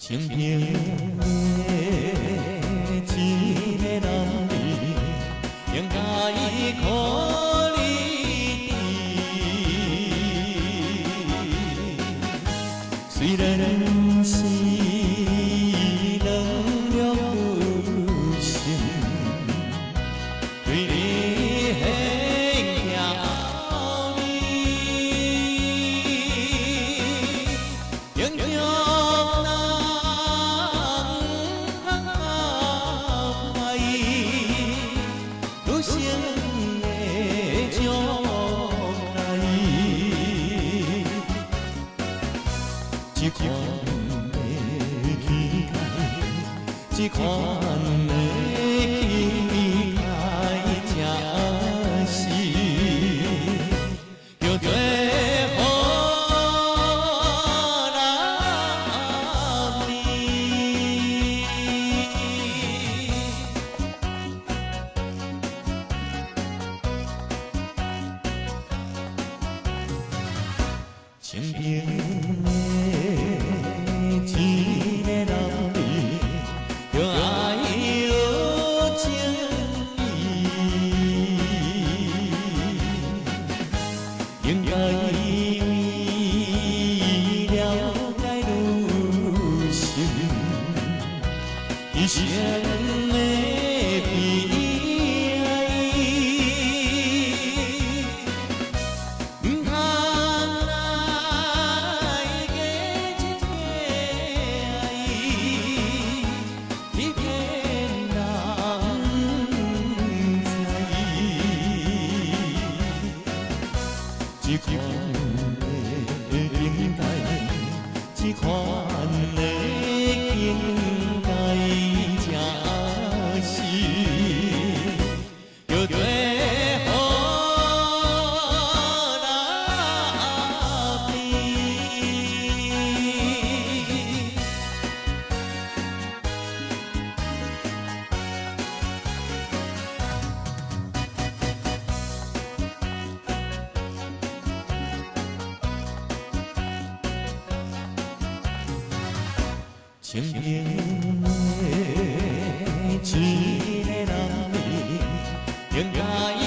清平的一个男儿，应该可你知。虽然是冷了心，对你很巧你，英雄。 这款的期待，这款的期待，才是叫做好男儿。清平的。 一个男儿，就爱有情义，应该为了解女性一生的悲哀，不通来假一个。 这款的境界，这款的境界，才是叫做好男儿。清平的一个男儿，应该。